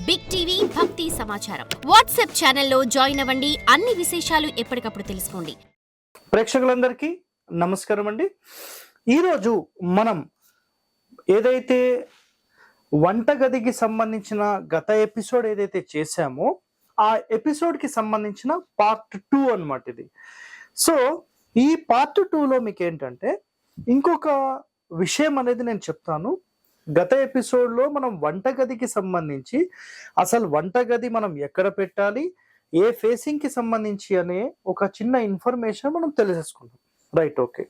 Big TV భక్తి సమాచారం WhatsApp ఛానల్లో జాయిన్ అవ్వండి. అన్ని విశేషాలు ఎప్పటికప్పుడు తెలుసుకోండి. ప్రేక్షకులందరికీ నమస్కారం అండి. ఈరోజు మనం ఏదైతే వంటగదికి సంబంధించిన గత ఎపిసోడ్ ఏదైతే చేశామో ఆ ఎపిసోడ్కి సంబంధించిన పార్ట్ 2 అన్నమాట ఇది. సో ఈ పార్ట్ 2లో మీకు ఏంటంటే ఇంకొక విషయం అనేది నేను చెప్తాను. గత ఎపిసోడ్లో మనం వంటగదికి సంబంధించి అసలు వంటగది మనం ఎక్కడ పెట్టాలి, ఏ ఫేసింగ్కి సంబంధించి అనే ఒక చిన్న ఇన్ఫర్మేషన్ మనం తెలిసేసుకున్నాం. Right, okay.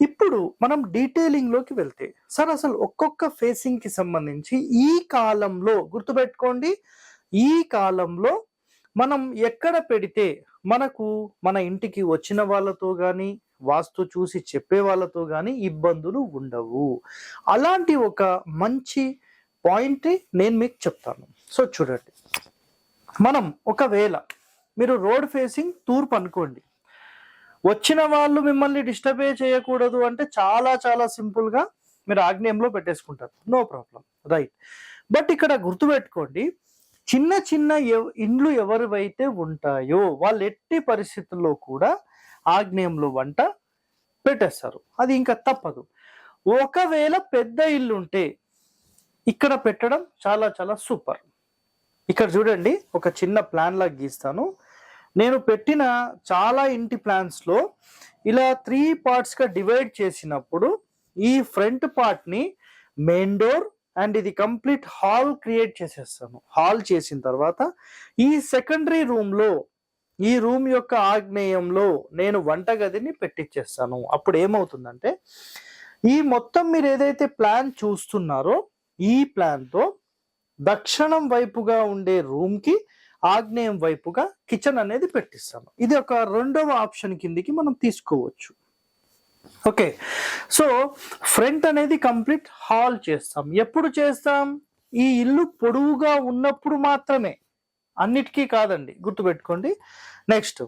ఇప్పుడు మనం డీటెయిలింగ్లోకి వెళ్తే సార్ అసలు ఒక్కొక్క ఫేసింగ్కి సంబంధించి ఈ కాలంలో గుర్తుపెట్టుకోండి, ఈ కాలంలో మనం ఎక్కడ పెడితే మనకు మన ఇంటికి వచ్చిన వాళ్ళతో కానీ వాస్తు చూసి చెప్పే వాళ్ళతో కానీ ఇబ్బందులు ఉండవు. అలాంటి ఒక మంచి పాయింట్ నేను మీకు చెప్తాను. సో చూడండి, మనం ఒకవేళ మీరు రోడ్ ఫేసింగ్ తూర్పు అనుకోండి, వచ్చిన వాళ్ళు మిమ్మల్ని డిస్టర్బ్ చేయకూడదు అంటే చాలా చాలా సింపుల్గా మీరు ఆగ్నేయంలో పెట్టేసుకుంటారు, నో ప్రాబ్లం, రైట్. బట్ ఇక్కడ గుర్తుపెట్టుకోండి, చిన్న చిన్న ఇండ్లు ఎవరివైతే ఉంటాయో వాళ్ళు ఎట్టి పరిస్థితుల్లో కూడా ఆగ్నేయంలో వంట పెట్టేస్తారు, అది ఇంకా తప్పదు. ఒకవేళ పెద్ద ఇల్లు ఉంటే ఇక్కడ పెట్టడం చాలా చాలా సూపర్. ఇక్కడ చూడండి, ఒక చిన్న ప్లాన్ లాగా గీస్తాను. నేను పెట్టిన చాలా ఇంటి ప్లాన్స్లో ఇలా 3 పార్ట్స్గా డివైడ్ చేసినప్పుడు ఈ ఫ్రంట్ పార్ట్ని మెయిన్ డోర్ అండ్ ఇది కంప్లీట్ హాల్ క్రియేట్ చేసేస్తాను. హాల్ చేసిన తర్వాత ఈ సెకండరీ రూమ్లో ఈ రూమ్ యొక్క ఆగ్నేయంలో నేను వంటగదిని పెట్టించేస్తాను. అప్పుడు ఏమవుతుందంటే ఈ మొత్తం మీరు ఏదైతే ప్లాన్ చూస్తున్నారో ఈ ప్లాన్తో దక్షిణం వైపుగా ఉండే రూమ్కి ఆగ్నేయం వైపుగా కిచెన్ అనేది పెట్టిస్తాను. ఇది ఒక రెండవ ఆప్షన్ కిందికి మనం తీసుకోవచ్చు. ఓకే, సో ఫ్రంట్ అనేది కంప్లీట్ హాల్ చేస్తాం. ఎప్పుడు చేస్తాం? ఈ ఇల్లు పొడవుగా ఉన్నప్పుడు మాత్రమే, అన్నిటికీ కాదండి, గుర్తుపెట్టుకోండి. నెక్స్ట్,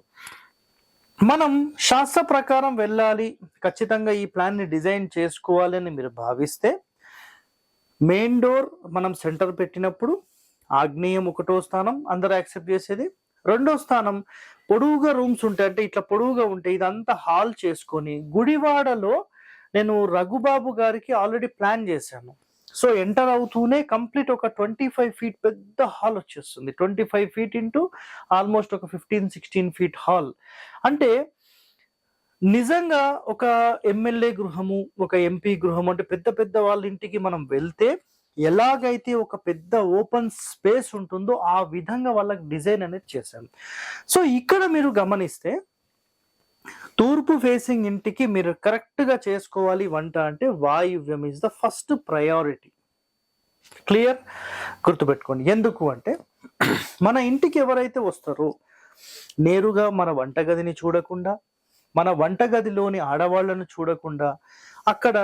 మనం శాస్త్ర ప్రకారం వెళ్ళాలి, ఖచ్చితంగా ఈ ప్లాన్ని డిజైన్ చేసుకోవాలి అని మీరు భావిస్తే మెయిన్ డోర్ మనం సెంటర్ పెట్టినప్పుడు ఆగ్నేయం ఒకటో స్థానం అందరూ యాక్సెప్ట్ చేసేది. రెండో స్థానం పొడవుగా రూమ్స్ ఉంటాయి, అంటే ఇట్లా పొడవుగా ఉంటాయి, ఇదంతా హాల్ చేసుకొని గుడివాడలో నేను రఘుబాబు గారికి ఆల్రెడీ ప్లాన్ చేశాను. సో ఎంటర్ అవుతూనే కంప్లీట్ ఒక 25 ఫీట్ పెద్ద హాల్ వచ్చేస్తుంది. 25 ఫీట్ ఇంటూ ఆల్మోస్ట్ ఒక 15-16 ఫీట్ హాల్. అంటే నిజంగా ఒక ఎమ్మెల్యే గృహము, ఒక ఎంపీ గృహము, అంటే పెద్ద పెద్ద వాళ్ళ ఇంటికి మనం వెళ్తే ఎలాగైతే ఒక పెద్ద ఓపెన్ స్పేస్ ఉంటుందో ఆ విధంగా వాళ్ళకి డిజైన్ అనేది చేశాను. సో ఇక్కడ మీరు గమనిస్తే తూర్పు ఫేసింగ్ ఇంటికి మీరు కరెక్ట్గా చేసుకోవాలి వంట అంటే వాయువ్యం is the first priority. Clear, గుర్తుపెట్టుకోండి. ఎందుకు అంటే మన ఇంటికి ఎవరైతే వస్తారో నేరుగా మన వంటగదిని చూడకుండా, మన వంటగదిలోని ఆడవాళ్లను చూడకుండా అక్కడ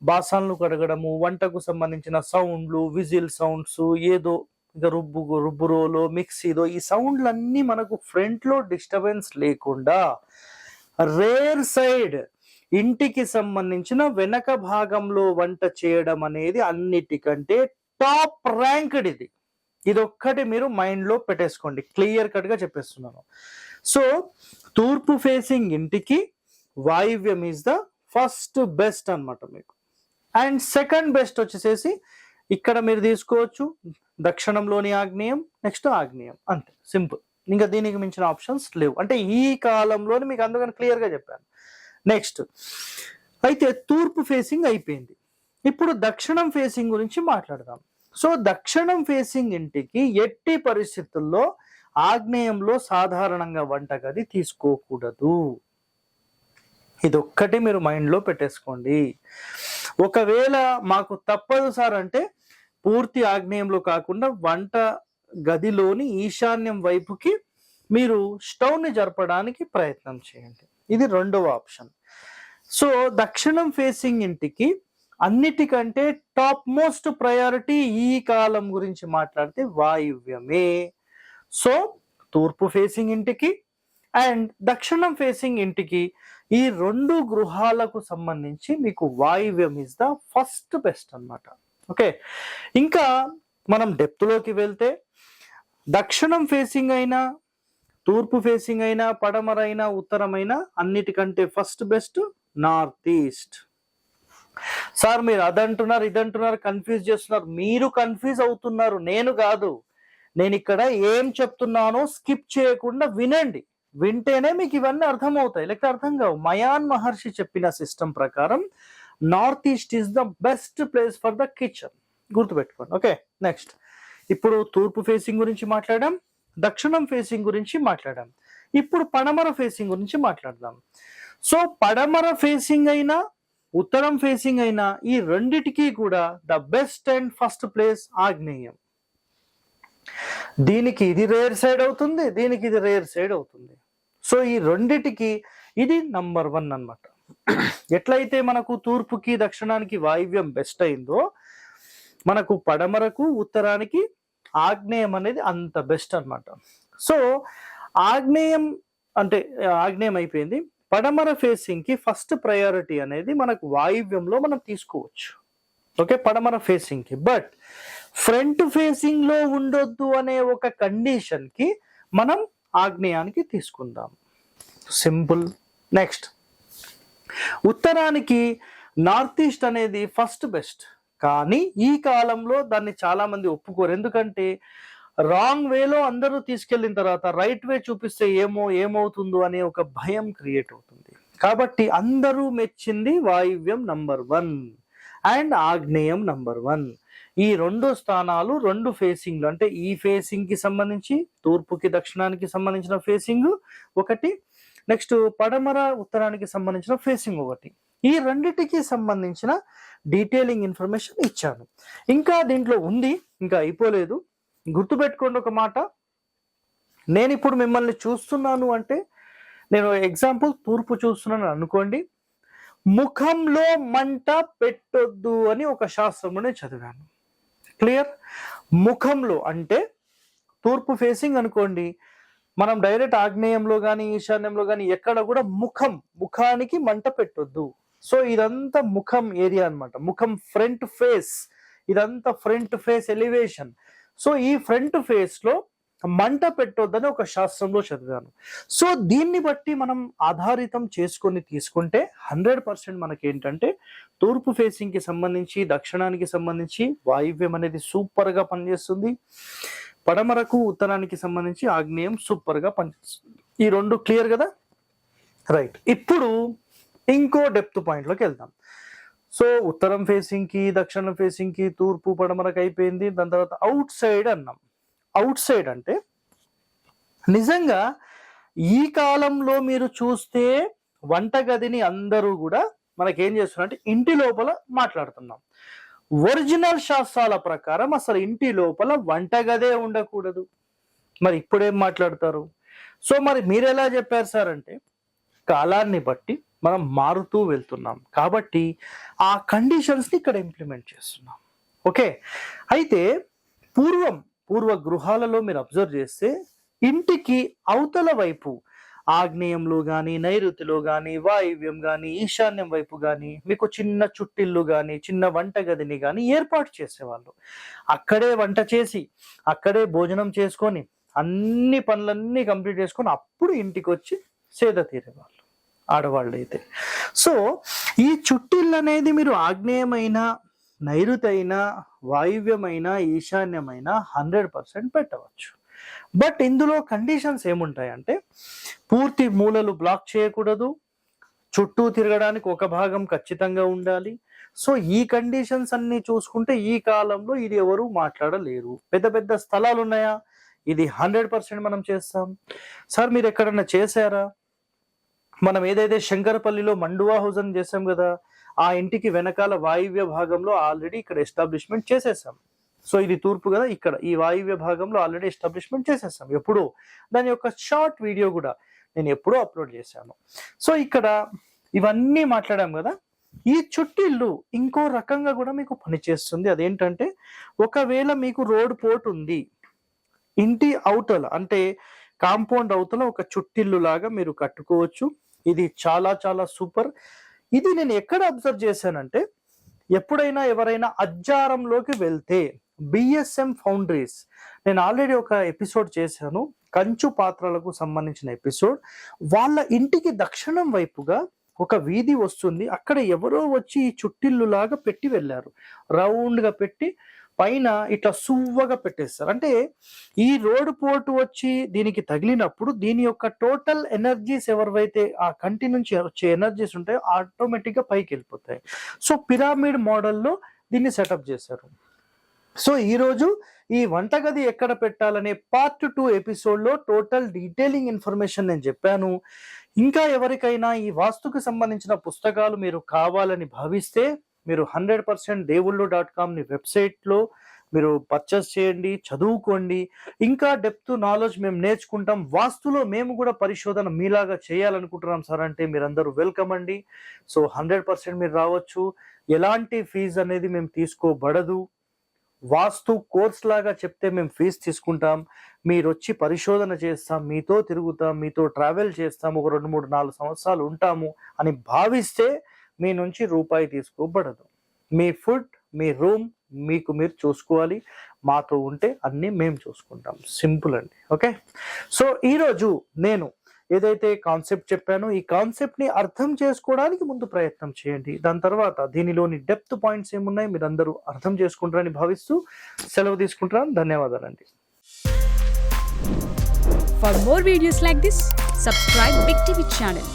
బాసన్లు కడగడము, వంటకు సంబంధించిన సౌండ్లు, విజిల్ సౌండ్స్, ఏదో ఇక రుబ్బురోలో మిక్సీదో ఈ సౌండ్లన్నీ మనకు ఫ్రంట్లో డిస్టర్బెన్స్ లేకుండా రేర్ సైడ్ ఇంటికి సంబంధించిన వెనక భాగంలో వంట చేయడం అనేది అన్నిటికంటే టాప్ ర్యాంక్డ్ ఇది. ఇదొక్కటి మీరు మైండ్లో పెట్టేసుకోండి, క్లియర్ కట్గా చెప్పేస్తున్నాను. సో తూర్పు ఫేసింగ్ ఇంటికి వాయువ్యం ఈజ్ ద ఫస్ట్ బెస్ట్ అన్నమాట మీకు. అండ్ సెకండ్ బెస్ట్ వచ్చేసేసి ఇక్కడ మీరు తీసుకోవచ్చు దక్షిణంలోని ఆగ్నేయం, నెక్స్ట్ ఆగ్నేయం, అంతే, సింపుల్. ఇంకా దీనికి మించిన ఆప్షన్స్ లేవు, అంటే ఈ కాలంలోని మీకు అందుకని క్లియర్గా చెప్పాను. నెక్స్ట్ అయితే తూర్పు ఫేసింగ్ అయిపోయింది, ఇప్పుడు దక్షిణం ఫేసింగ్ గురించి మాట్లాడదాం. సో దక్షిణం ఫేసింగ్ ఇంటికి ఎట్టి పరిస్థితుల్లో ఆగ్నేయంలో సాధారణంగా వంటగది తీసుకోకూడదు. ఇదొక్కటి మీరు మైండ్లో పెట్టేసుకోండి. ఒకవేళ మాకు తప్పదు సార్ అంటే పూర్తి ఆగ్నేయంలో కాకుండా వంట గదిలోని ఈశాన్యం వైపుకి మీరు స్టవ్ని జరపడానికి ప్రయత్నం చేయండి, ఇది రెండవ ఆప్షన్. సో దక్షిణం ఫేసింగ్ ఇంటికి అన్నిటికంటే టాప్ మోస్ట్ ప్రయారిటీ ఈ కాలం గురించి మాట్లాడితే వాయువ్యమే. సో తూర్పు ఫేసింగ్ ఇంటికి అండ్ దక్షిణం ఫేసింగ్ ఇంటికి ఈ రెండు గృహాలకు సంబంధించి మీకు వాయువ్యం ఇస్ ద ఫస్ట్ బెస్ట్ అన్నమాట. ఓకే, ఇంకా మనం డెప్త్లోకి వెళ్తే దక్షిణం ఫేసింగ్ అయినా, తూర్పు ఫేసింగ్ అయినా, పడమరైనా, ఉత్తరమైనా అన్నిటికంటే first best north east. Sir మీరు అదంటున్నారు ఇదంటున్నారు కన్ఫ్యూజ్ చేస్తున్నారు. మీరు కన్ఫ్యూజ్ అవుతున్నారు, నేను కాదు. నేను ఇక్కడ ఏం చెప్తున్నానో స్కిప్ చేయకుండా వినండి. వింటేనే మీకు ఇవన్నీ అర్థమవుతాయి, లేకపోతే అర్థం కావు. మయాన్ మహర్షి చెప్పిన సిస్టమ్ ప్రకారం north east is the best place for the kitchen. గుర్తుపెట్టుకోండి. ఓకే, నెక్స్ట్ ఇప్పుడు తూర్పు ఫేసింగ్ గురించి మాట్లాడాం, దక్షిణం ఫేసింగ్ గురించి మాట్లాడాం. ఇప్పుడు పడమర ఫేసింగ్ గురించి మాట్లాడదాం. సో పడమర ఫేసింగ్ అయినా, ఉత్తరం ఫేసింగ్ అయినా, ఈ రెండిటికి కూడా the best and first place ఆగ్నేయం. దీనికి ఇది రేర్ సైడ్ అవుతుంది, దీనికి ఇది రేర్ సైడ్ అవుతుంది. సో ఈ రెండిటికి ఇది నంబర్ 1 అన్నమాట. ఎట్లయితే మనకు తూర్పుకి దక్షిణానికి వాయువ్యం బెస్ట్ అయిందో, మనకు పడమరకు ఉత్తరానికి ఆగ్నేయం అనేది అంత బెస్ట్ అన్నమాట. సో ఆగ్నేయం అంటే ఆగ్నేయం అయిపోయింది. పడమర ఫేసింగ్ కి ఫస్ట్ ప్రయారిటీ అనేది మనకు వాయువ్యంలో మనం తీసుకోవచ్చు. ఓకే, పడమర ఫేసింగ్ కి. బట్ ఫ్రంట్ ఫేసింగ్ లో ఉండొద్దు అనే ఒక కండిషన్ కి మనం ఆగ్నేయానికి తీసుకుందాం. సింపుల్. నెక్స్ట్ ఉత్తరానికి నార్త్ ఈస్ట్ అనేది ఫస్ట్ బెస్ట్. కానీ ఈ కాలంలో దాన్ని చాలా మంది ఒప్పుకోరు. ఎందుకంటే రాంగ్ వేలో అందరూ తీసుకెళ్లిన తర్వాత రైట్ వే చూపిస్తే ఏమవుతుందో అనే ఒక భయం క్రియేట్ అవుతుంది. కాబట్టి అందరూ మెచ్చింది వాయువ్యం నంబర్ 1 అండ్ ఆగ్నేయం నంబర్ 1. ఈ 2 స్థానాలు 2 ఫేసింగ్లు, అంటే ఈ ఫేసింగ్ కి సంబంధించి తూర్పుకి దక్షిణానికి సంబంధించిన ఫేసింగ్ ఒకటి, నెక్స్ట్ పడమర ఉత్తరానికి సంబంధించిన ఫేసింగ్ ఒకటి. ఈ రెండిటికి సంబంధించిన డీటెయిలింగ్ ఇన్ఫర్మేషన్ ఇచ్చాను. ఇంకా దీంట్లో ఉంది, ఇంకా అయిపోలేదు. గుర్తుపెట్టుకోండి ఒక మాట. నేను ఇప్పుడు మిమ్మల్ని చూస్తున్నాను అంటే, నేను ఎగ్జాంపుల్ తూర్పు చూస్తున్నాను అనుకోండి, ముఖంలో మంట పెట్టొద్దు అని ఒక శాస్త్రంలోనే చదివాను. క్లియర్? ముఖంలో అంటే తూర్పు ఫేసింగ్ అనుకోండి, మనం డైరెక్ట్ ఆగ్నేయంలో కానీ ఈశాన్యంలో కానీ ఎక్కడ కూడా ముఖానికి మంట పెట్టొద్దు. సో ఇదంతా ముఖం ఏరియా అన్నమాట. ముఖం ఫ్రంట్ ఫేస్, ఇదంతా ఫ్రంట్ ఫేస్ ఎలివేషన్. సో ఈ ఫ్రంట్ ఫేస్ లో మంట పెట్టొద్దని ఒక శాస్త్రంలో చదివాను. సో దీన్ని బట్టి మనం ఆధారితం చేసుకొని తీసుకుంటే 100% మనకి ఏంటంటే తూర్పు ఫేసింగ్ కి సంబంధించి, దక్షిణానికి సంబంధించి వాయువ్యం అనేది సూపర్ గా పనిచేస్తుంది. పడమరకు ఉత్తరానికి సంబంధించి ఆగ్నేయం సూపర్ గా పనిచేస్తుంది. ఈ 2 క్లియర్ కదా? రైట్. ఇప్పుడు ఇంకో డెప్త్ పాయింట్ లోకి వెళ్దాం. సో ఉత్తరం ఫేసింగ్ కి, దక్షిణం ఫేసింగ్ కి, తూర్పు పడమరకు అయిపోయింది. దాని తర్వాత అవుట్ సైడ్ అన్నాం. అవుట్ సైడ్ అంటే నిజంగా ఈ కాలంలో మీరు చూస్తే వంటగదిని అందరూ కూడా మనకేం చేస్తున్నారంటే ఇంటి లోపల మాట్లాడుతున్నాం. ఒరిజినల్ శాస్త్రాల ప్రకారం అసలు ఇంటి లోపల వంటగదే ఉండకూడదు. మరి ఇప్పుడేం మాట్లాడతారు? సో మరి మీరు ఎలా చెప్పారు సార్ అంటే, కాలాన్ని బట్టి మనం మారుతూ వెళ్తున్నాం కాబట్టి ఆ కండిషన్స్ని ఇక్కడ ఇంప్లిమెంట్ చేస్తున్నాం. ఓకే, అయితే పూర్వ గృహాలలో మీరు అబ్జర్వ్ చేస్తే ఇంటికి అవతల వైపు ఆగ్నేయంలో కానీ, నైరుతిలో కానీ, వాయువ్యం కానీ, ఈశాన్యం వైపు కానీ మీకు చిన్న చుట్టిల్లు కానీ, చిన్న వంటగదిని కానీ ఏర్పాటు చేసేవాళ్ళు. అక్కడే వంట చేసి, అక్కడే భోజనం చేసుకొని, అన్ని పనులన్నీ కంప్లీట్ చేసుకొని అప్పుడు ఇంటికి వచ్చి సేద తీరేవాళ్ళు ఆడవాళ్ళు అయితే. సో ఈ చుట్టిల్లు అనేది మీరు ఆగ్నేయమైన, నైరుతైన, వాయువ్యమైన, ఈశాన్యమైన 100% పెట్టవచ్చు. బట్ ఇందులో కండిషన్స్ ఏముంటాయంటే, పూర్తి మూలలు బ్లాక్ చేయకూడదు, చుట్టూ తిరగడానికి ఒక భాగం ఖచ్చితంగా ఉండాలి. సో ఈ కండిషన్స్ అన్ని చూసుకుంటే ఈ కాలంలో ఇది ఎవరు మాట్లాడలేరు. పెద్ద పెద్ద స్థలాలు ఉన్నాయా? ఇది 100% మనం చేస్తాం. సార్ మీరు ఎక్కడన్నా చేశారా? మనం ఏదైతే శంకరపల్లిలో మండువా హౌస్ అని చేసాం కదా, ఆ ఇంటికి వెనకాల వాయువ్య భాగంలో ఆల్రెడీ ఇక్కడ ఎస్టాబ్లిష్మెంట్ చేసేసాం. సో ఇది తూర్పు కదా, ఇక్కడ ఈ వాయువ్య భాగంలో ఆల్రెడీ ఎస్టాబ్లిష్మెంట్ చేసేసాం. ఎప్పుడు దాని యొక్క షార్ట్ వీడియో కూడా నేను ఎప్పుడో అప్లోడ్ చేశాను. సో ఇక్కడ ఇవన్నీ మాట్లాడాం కదా. ఈ చుట్టిల్లు ఇంకో రకంగా కూడా మీకు పనిచేస్తుంది. అదేంటంటే, ఒకవేళ మీకు రోడ్ పోర్ట్ ఉంది, ఇంటి అవతల అంటే కాంపౌండ్ అవతల ఒక చుట్టిల్లు లాగా మీరు కట్టుకోవచ్చు. ఇది చాలా చాలా సూపర్. ఇది నేను ఎక్కడ అబ్జర్వ్ చేశానంటే, ఎప్పుడైనా ఎవరైనా అజ్జారంలోకి వెళ్తే బిఎస్ఎం ఫౌండరీస్. నేను ఆల్రెడీ ఒక ఎపిసోడ్ చేశాను, కంచు పాత్రలకు సంబంధించిన ఎపిసోడ్. వాళ్ళ ఇంటికి దక్షిణం వైపుగా ఒక వీధి వస్తుంది. అక్కడ ఎవరో వచ్చి ఈ చుట్టిల్లు లాగా పెట్టి వెళ్ళారు. రౌండ్గా పెట్టి పైన ఇట్లా సువ్వగా పెట్టేస్తారు. అంటే ఈ రోడ్డు పోటు వచ్చి దీనికి తగిలినప్పుడు దీని యొక్క టోటల్ ఎనర్జీస్ ఎవరివైతే ఆ కంటి నుంచి వచ్చే ఎనర్జీస్ ఉంటాయో ఆటోమేటిక్గా పైకి వెళ్ళిపోతాయి. సో పిరమిడ్ మోడల్లో దీన్ని సెటప్ చేశారు. సో ఈరోజు ఈ వంటగది ఎక్కడ పెట్టాలనే పార్ట్ 2 ఎపిసోడ్లో టోటల్ డీటెయిలింగ్ ఇన్ఫర్మేషన్ నేను చెప్పాను. ఇంకా ఎవరికైనా ఈ వాస్తుకు సంబంధించిన పుస్తకాలు మీరు కావాలని భావిస్తే మీరు 100% దేవుళ్ళు.comని వెబ్సైట్లో మీరు పర్చేస్ చేయండి, చదువుకోండి. ఇంకా డెప్త్ నాలెడ్జ్ మేము నేర్చుకుంటాం. వాస్తులో మేము కూడా పరిశోధన మీలాగా చేయాలనుకుంటున్నాం సార్ అంటే మీరందరూ వెల్కమ్ అండి. సో 100% మీరు రావచ్చు. ఎలాంటి ఫీజు అనేది మేము తీసుకోబడదు. వాస్తు కోర్స్ లాగా చెప్తే మేము ఫీజు తీసుకుంటాం. మీరు వచ్చి పరిశోధన చేస్తాం, మీతో తిరుగుతాం, మీతో ట్రావెల్ చేస్తాం, ఒక 2, 3, 4 సంవత్సరాలు ఉంటాము అని భావిస్తే మీ నుంచి రూపాయి తీసుకోబడదు. మీ ఫుడ్, మీ రూమ్ మీకు మీరు చూసుకోవాలి. మాతో ఉంటే అన్నీ మేము చూసుకుంటాం. సింపుల్ అండి. ఓకే. సో ఈరోజు నేను ఏదైతే కాన్సెప్ట్ చెప్పానో ఈ కాన్సెప్ట్ని అర్థం చేసుకోవడానికి ముందు ప్రయత్నం చేయండి. దాని తర్వాత దీనిలోని డెప్త్ పాయింట్స్ ఏమున్నాయి మీరందరూ అర్థం చేసుకుంటారని భావిస్తూ సెలవు తీసుకుంటాను. ధన్యవాదాలండి. For more videos like this, subscribe Big TV channel.